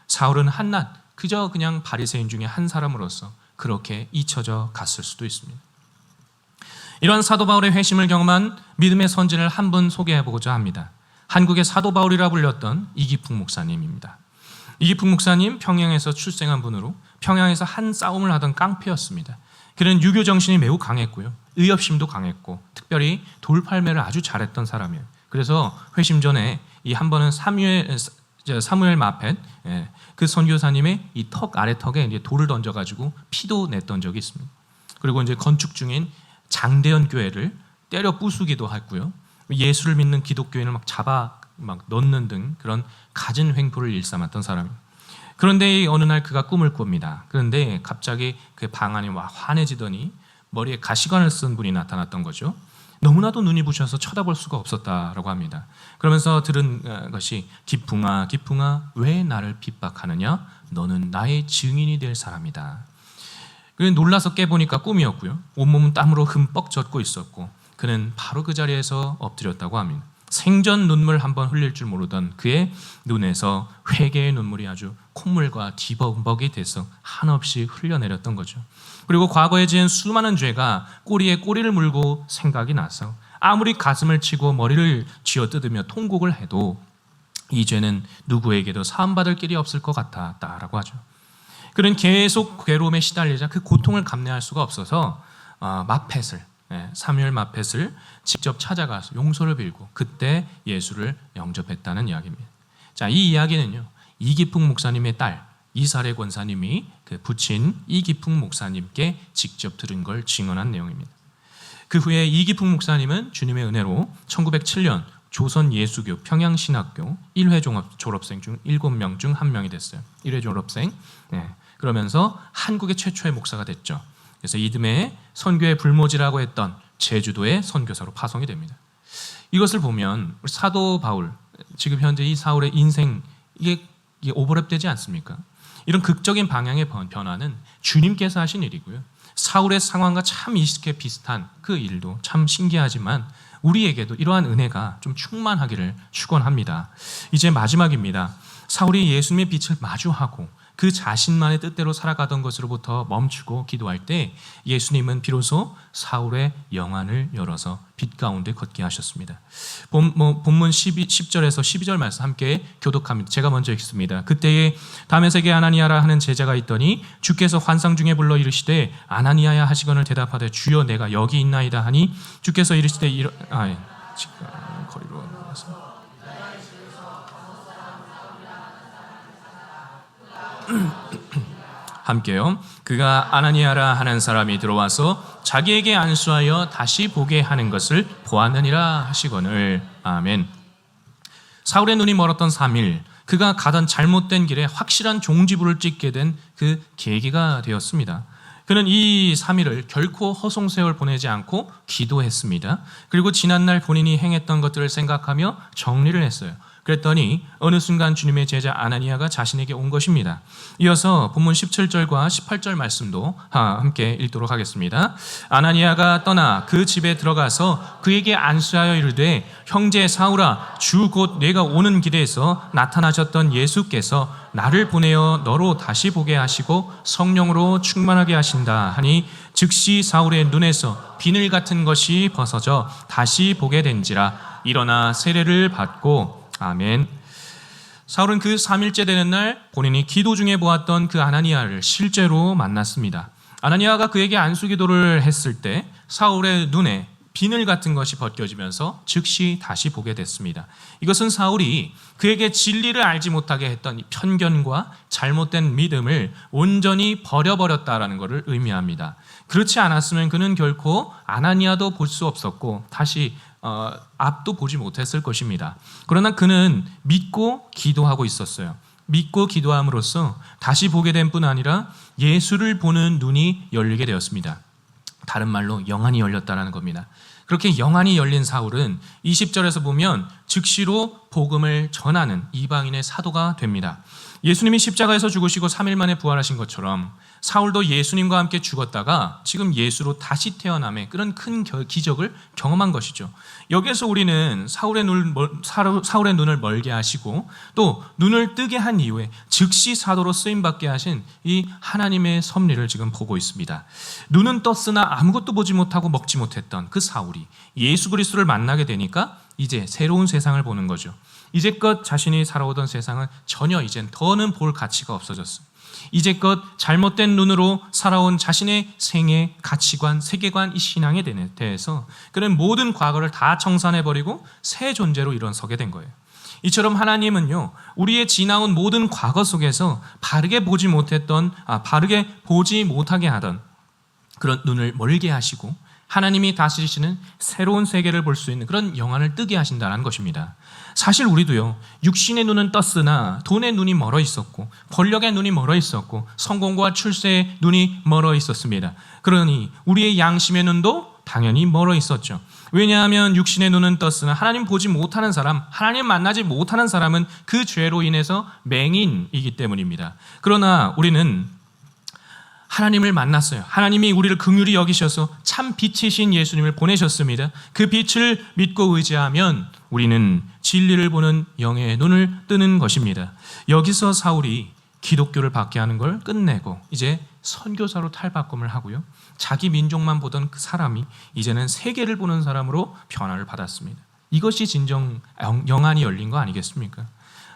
사울은 한낱 그저 그냥 바리새인 중에 한 사람으로서 그렇게 잊혀져 갔을 수도 있습니다. 이러한 사도 바울의 회심을 경험한 믿음의 선진을 한 분 소개해보고자 합니다. 한국의 사도 바울이라 불렸던 이기풍 목사님입니다. 이기풍 목사님 평양에서 출생한 분으로 평양에서 한 싸움을 하던 깡패였습니다. 그는 유교 정신이 매우 강했고요. 의협심도 강했고 특별히 돌팔매를 아주 잘했던 사람이에요. 그래서 회심 전에 이 한 번은 사무엘 마펫 그 선교사님의 이 턱 아래 턱에 이제 돌을 던져가지고 피도 냈던 적이 있습니다. 그리고 이제 건축 중인 장대현 교회를 때려 부수기도 했고요. 예수를 믿는 기독교인을 막 넣는 등 그런 갖은 횡포를 일삼았던 사람입니다. 그런데 어느 날 그가 꿈을 꿉니다. 그런데 갑자기 그 방 안에 와 환해지더니 머리에 가시관을 쓴 분이 나타났던 거죠. 너무나도 눈이 부셔서 쳐다볼 수가 없었다라고 합니다. 그러면서 들은 것이 기풍아 기풍아 왜 나를 핍박하느냐? 너는 나의 증인이 될 사람이다. 그는 놀라서 깨보니까 꿈이었고요. 온몸은 땀으로 흠뻑 젖고 있었고 그는 바로 그 자리에서 엎드렸다고 합니다. 생전 눈물 한번 흘릴 줄 모르던 그의 눈에서 회개의 눈물이 아주 콧물과 뒤범벅이 돼서 한없이 흘려내렸던 거죠. 그리고 과거에 지은 수많은 죄가 꼬리에 꼬리를 물고 생각이 나서 아무리 가슴을 치고 머리를 쥐어뜯으며 통곡을 해도 이 죄는 누구에게도 사함받을 길이 없을 것 같았다라고 하죠. 그는 계속 괴로움에 시달리자 그 고통을 감내할 수가 없어서 사무엘 마펫을 직접 찾아가서 용서를 빌고 그때 예수를 영접했다는 이야기입니다. 자, 이 이야기는요, 이기풍 목사님의 딸 이사례 권사님이 그 부친 이기풍 목사님께 직접 들은 걸 증언한 내용입니다. 그 후에 이기풍 목사님은 주님의 은혜로 1907년 조선 예수교 평양신학교 1회 졸업생 중 7명 중 한 명이 됐어요. 1회 졸업생. 그러면서 한국의 최초의 목사가 됐죠. 그래서 이듬해 선교의 불모지라고 했던 제주도의 선교사로 파송이 됩니다. 이것을 보면 사도 바울, 지금 현재 이 사울의 인생 이게 오버랩되지 않습니까? 이런 극적인 방향의 변화는 주님께서 하신 일이고요. 사울의 상황과 참 비슷한 그 일도 참 신기하지만 우리에게도 이러한 은혜가 좀 충만하기를 축원합니다. 이제 마지막입니다. 사울이 예수님의 빛을 마주하고 그 자신만의 뜻대로 살아가던 것으로부터 멈추고 기도할 때 예수님은 비로소 사울의 영안을 열어서 빛 가운데 걷게 하셨습니다. 본문 10절에서 12절 말씀 함께 교독합니다. 제가 먼저 읽습니다. 그때에 다메섹에 아나니아라 하는 제자가 있더니 주께서 환상 중에 불러 이르시되 아나니아야 하시거늘 대답하되 주여 내가 여기 있나이다 하니 주께서 이르시되 거리로 나가서 함께요. 그가 아나니아라 하는 사람이 들어와서 자기에게 안수하여 다시 보게 하는 것을 보았느니라 하시거늘. 아멘. 사울의 눈이 멀었던 3일, 그가 가던 잘못된 길에 확실한 종지부를 찍게 된 그 계기가 되었습니다. 그는 이 3일을 결코 허송세월 보내지 않고 기도했습니다. 그리고 지난날 본인이 행했던 것들을 생각하며 정리를 했어요. 그랬더니 어느 순간 주님의 제자 아나니아가 자신에게 온 것입니다. 이어서 본문 17절과 18절 말씀도 함께 읽도록 하겠습니다. 아나니아가 떠나 그 집에 들어가서 그에게 안수하여 이르되 형제 사울아, 주 곧 내가 오는 길에서 나타나셨던 예수께서 나를 보내어 너로 다시 보게 하시고 성령으로 충만하게 하신다 하니 즉시 사울의 눈에서 비늘 같은 것이 벗어져 다시 보게 된지라. 일어나 세례를 받고. 아멘. 사울은 그 3일째 되는 날 본인이 기도 중에 보았던 그 아나니아를 실제로 만났습니다. 아나니아가 그에게 안수기도를 했을 때 사울의 눈에 비늘 같은 것이 벗겨지면서 즉시 다시 보게 됐습니다. 이것은 사울이 그에게 진리를 알지 못하게 했던 이 편견과 잘못된 믿음을 온전히 버려버렸다라는 것을 의미합니다. 그렇지 않았으면 그는 결코 아나니아도 볼 수 없었고 다시 앞도 보지 못했을 것입니다. 그러나 그는 믿고 기도하고 있었어요. 믿고 기도함으로써 다시 보게 된 뿐 아니라 예수를 보는 눈이 열리게 되었습니다. 다른 말로 영안이 열렸다는 겁니다. 그렇게 영안이 열린 사울은 20절에서 보면 즉시로 복음을 전하는 이방인의 사도가 됩니다. 예수님이 십자가에서 죽으시고 3일 만에 부활하신 것처럼 사울도 예수님과 함께 죽었다가 지금 예수로 다시 태어남의 그런 큰 기적을 경험한 것이죠. 여기에서 우리는 사울의 눈을 멀게 하시고 또 눈을 뜨게 한 이후에 즉시 사도로 쓰임받게 하신 이 하나님의 섭리를 지금 보고 있습니다. 눈은 떴으나 아무것도 보지 못하고 먹지 못했던 그 사울이 예수 그리스도를 만나게 되니까 이제 새로운 세상을 보는 거죠. 이제껏 자신이 살아오던 세상은 전혀 이젠 더는 볼 가치가 없어졌습니다. 이제껏 잘못된 눈으로 살아온 자신의 생애, 가치관, 세계관, 이 신앙에 대해서 그는 모든 과거를 다 청산해버리고 새 존재로 일어서게 된 거예요. 이처럼 하나님은요, 우리의 지나온 모든 과거 속에서 바르게 보지 못하게 하던 그런 눈을 멀게 하시고 하나님이 다스리시는 새로운 세계를 볼 수 있는 그런 영안을 뜨게 하신다는 것입니다. 사실 우리도요, 육신의 눈은 떴으나 돈의 눈이 멀어 있었고 권력의 눈이 멀어 있었고 성공과 출세의 눈이 멀어 있었습니다. 그러니 우리의 양심의 눈도 당연히 멀어 있었죠. 왜냐하면 육신의 눈은 떴으나 하나님 보지 못하는 사람, 하나님 만나지 못하는 사람은 그 죄로 인해서 맹인이기 때문입니다. 그러나 우리는 하나님을 만났어요. 하나님이 우리를 긍휼히 여기셔서 참 빛이신 예수님을 보내셨습니다. 그 빛을 믿고 의지하면 우리는 진리를 보는 영의 눈을 뜨는 것입니다. 여기서 사울이 기독교를 받게 하는 걸 끝내고 이제 선교사로 탈바꿈을 하고요. 자기 민족만 보던 그 사람이 이제는 세계를 보는 사람으로 변화를 받았습니다. 이것이 진정 영안이 열린 거 아니겠습니까?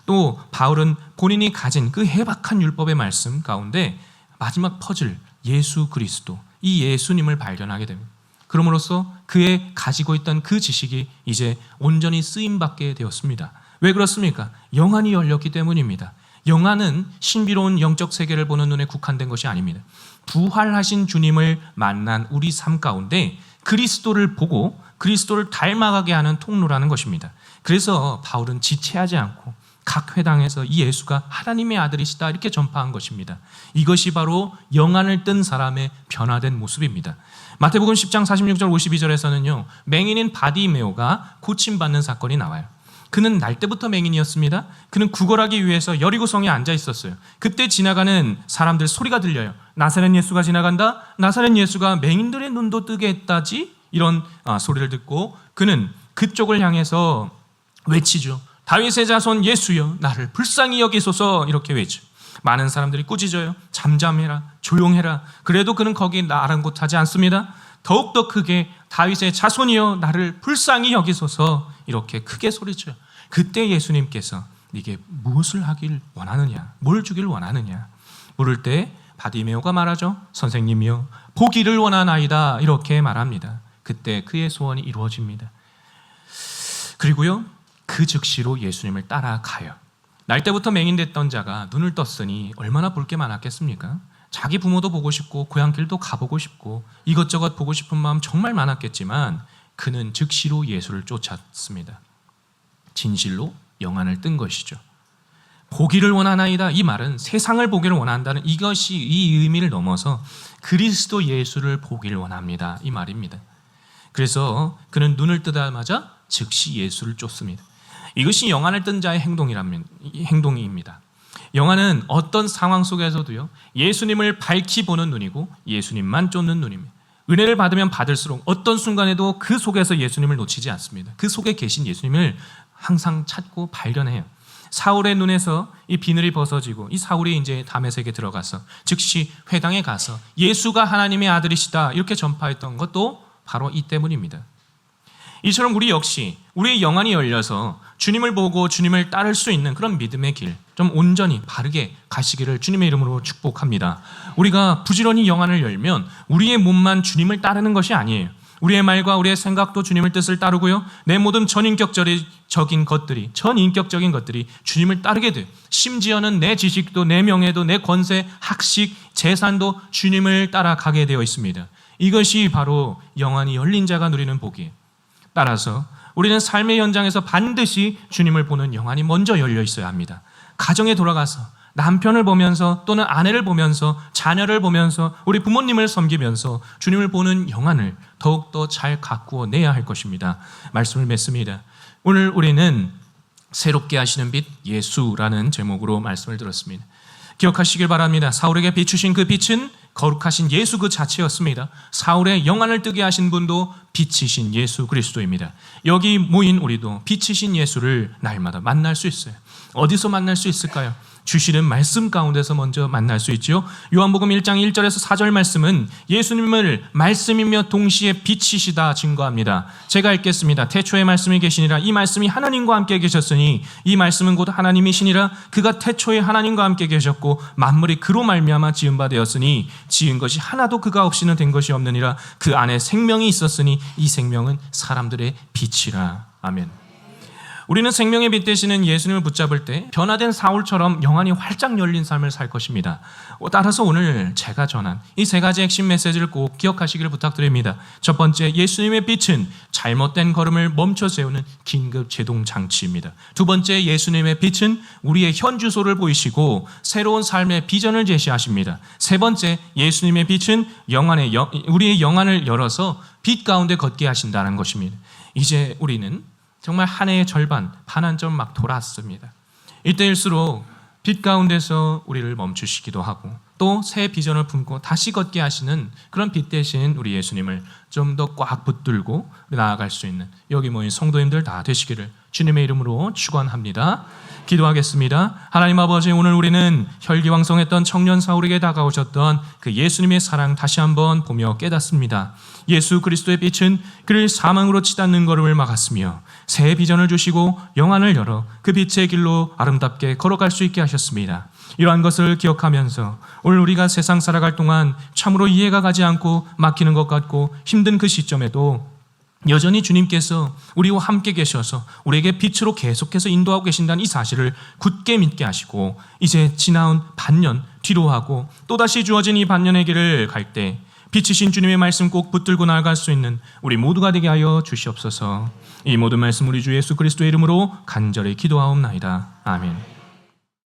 또 바울은 본인이 가진 그 해박한 율법의 말씀 가운데 마지막 퍼즐, 예수 그리스도, 이 예수님을 발견하게 됩니다. 그럼으로써 그의 가지고 있던 그 지식이 이제 온전히 쓰임받게 되었습니다. 왜 그렇습니까? 영안이 열렸기 때문입니다. 영안은 신비로운 영적 세계를 보는 눈에 국한된 것이 아닙니다. 부활하신 주님을 만난 우리 삶 가운데 그리스도를 보고 그리스도를 닮아가게 하는 통로라는 것입니다. 그래서 바울은 지체하지 않고 각 회당에서 이 예수가 하나님의 아들이시다 이렇게 전파한 것입니다. 이것이 바로 영안을 뜬 사람의 변화된 모습입니다. 마태복음 10장 46절 52절에서는요, 맹인인 바디메오가 고침받는 사건이 나와요. 그는 날 때부터 맹인이었습니다. 그는 구걸하기 위해서 여리고성에 앉아 있었어요. 그때 지나가는 사람들 소리가 들려요. 나사렛 예수가 지나간다. 나사렛 예수가 맹인들의 눈도 뜨게 했다지. 이런 소리를 듣고 그는 그쪽을 향해서 외치죠. 다윗의 자손 예수여, 나를 불쌍히 여기소서. 이렇게 외쳐. 많은 사람들이 꾸짖어요. 잠잠해라, 조용해라. 그래도 그는 거기 아랑곳하지 않습니다. 더욱더 크게 다윗의 자손이여, 나를 불쌍히 여기소서. 이렇게 크게 소리쳐요. 그때 예수님께서 네게 무엇을 하길 원하느냐, 뭘 주길 원하느냐 물을 때 바디메오가 말하죠. 선생님이여, 보기를 원하나이다. 이렇게 말합니다. 그때 그의 소원이 이루어집니다. 그리고요, 그 즉시로 예수님을 따라가요. 날 때부터 맹인됐던 자가 눈을 떴으니 얼마나 볼 게 많았겠습니까? 자기 부모도 보고 싶고 고향길도 가보고 싶고 이것저것 보고 싶은 마음 정말 많았겠지만 그는 즉시로 예수를 쫓았습니다. 진실로 영안을 뜬 것이죠. 보기를 원하나이다. 이 말은 세상을 보기를 원한다는 이것이 이 의미를 넘어서 그리스도 예수를 보기를 원합니다. 이 말입니다. 그래서 그는 눈을 뜨자마자 즉시 예수를 쫓습니다. 이것이 영안을 뜬 자의 행동입니다. 영안은 어떤 상황 속에서도요, 예수님을 밝히 보는 눈이고 예수님만 쫓는 눈입니다. 은혜를 받으면 받을수록 어떤 순간에도 그 속에서 예수님을 놓치지 않습니다. 그 속에 계신 예수님을 항상 찾고 발견해요. 사울의 눈에서 이 비늘이 벗어지고 이 사울이 이제 다메섹에 들어가서 즉시 회당에 가서 예수가 하나님의 아들이시다 이렇게 전파했던 것도 바로 이 때문입니다. 이처럼 우리 역시 우리의 영안이 열려서 주님을 보고 주님을 따를 수 있는 그런 믿음의 길, 좀 온전히 바르게 가시기를 주님의 이름으로 축복합니다. 우리가 부지런히 영안을 열면 우리의 몸만 주님을 따르는 것이 아니에요. 우리의 말과 우리의 생각도 주님의 뜻을 따르고요, 내 모든 전인격적인 것들이 주님을 따르게 돼요. 심지어는 내 지식도, 내 명예도, 내 권세, 학식, 재산도 주님을 따라가게 되어 있습니다. 이것이 바로 영안이 열린 자가 누리는 복이에요. 따라서 우리는 삶의 현장에서 반드시 주님을 보는 영안이 먼저 열려 있어야 합니다. 가정에 돌아가서 남편을 보면서 또는 아내를 보면서 자녀를 보면서 우리 부모님을 섬기면서 주님을 보는 영안을 더욱더 잘 가꾸어 내야 할 것입니다. 말씀을 맺습니다. 오늘 우리는 새롭게 하시는 빛 예수라는 제목으로 말씀을 들었습니다. 기억하시길 바랍니다. 사울에게 비추신 그 빛은 거룩하신 예수 그 자체였습니다. 사울의 영안을 뜨게 하신 분도 빛이신 예수 그리스도입니다. 여기 모인 우리도 빛이신 예수를 날마다 만날 수 있어요. 어디서 만날 수 있을까요? 주시는 말씀 가운데서 먼저 만날 수 있죠. 요한복음 1장 1절에서 4절 말씀은 예수님을 말씀이며 동시에 빛이시다 증거합니다. 제가 읽겠습니다. 태초에 말씀이 계시니라. 이 말씀이 하나님과 함께 계셨으니 이 말씀은 곧 하나님이시니라. 그가 태초에 하나님과 함께 계셨고 만물이 그로 말미암아 지은 바 되었으니 지은 것이 하나도 그가 없이는 된 것이 없느니라. 그 안에 생명이 있었으니 이 생명은 사람들의 빛이라. 아멘. 우리는 생명의 빛 되시는 예수님을 붙잡을 때 변화된 사울처럼 영안이 활짝 열린 삶을 살 것입니다. 따라서 오늘 제가 전한 이 세 가지 핵심 메시지를 꼭 기억하시기를 부탁드립니다. 첫 번째, 예수님의 빛은 잘못된 걸음을 멈춰 세우는 긴급 제동 장치입니다. 두 번째, 예수님의 빛은 우리의 현 주소를 보이시고 새로운 삶의 비전을 제시하십니다. 세 번째, 예수님의 빛은 우리의 영안을 열어서 빛 가운데 걷게 하신다는 것입니다. 이제 우리는 정말 한 해의 절반, 반환점 막 돌았습니다. 이때일수록 빛 가운데서 우리를 멈추시기도 하고 또 새 비전을 품고 다시 걷게 하시는 그런 빛 대신 우리 예수님을 좀 더 꽉 붙들고 나아갈 수 있는 여기 모인 성도님들 다 되시기를 주님의 이름으로 축원합니다. 기도하겠습니다. 하나님 아버지, 오늘 우리는 혈기왕성했던 청년 사울에게 다가오셨던 그 예수님의 사랑 다시 한번 보며 깨닫습니다. 예수 그리스도의 빛은 그를 사망으로 치닫는 걸음을 막았으며 새 비전을 주시고 영안을 열어 그 빛의 길로 아름답게 걸어갈 수 있게 하셨습니다. 이러한 것을 기억하면서 오늘 우리가 세상 살아갈 동안 참으로 이해가 가지 않고 막히는 것 같고 힘든 그 시점에도 여전히 주님께서 우리와 함께 계셔서 우리에게 빛으로 계속해서 인도하고 계신다는 이 사실을 굳게 믿게 하시고 이제 지나온 반년 뒤로 하고 또다시 주어진 이 반년의 길을 갈 때 빛이신 주님의 말씀 꼭 붙들고 나아갈 수 있는 우리 모두가 되게 하여 주시옵소서. 이 모든 말씀 우리 주 예수 그리스도의 이름으로 간절히 기도하옵나이다. 아멘.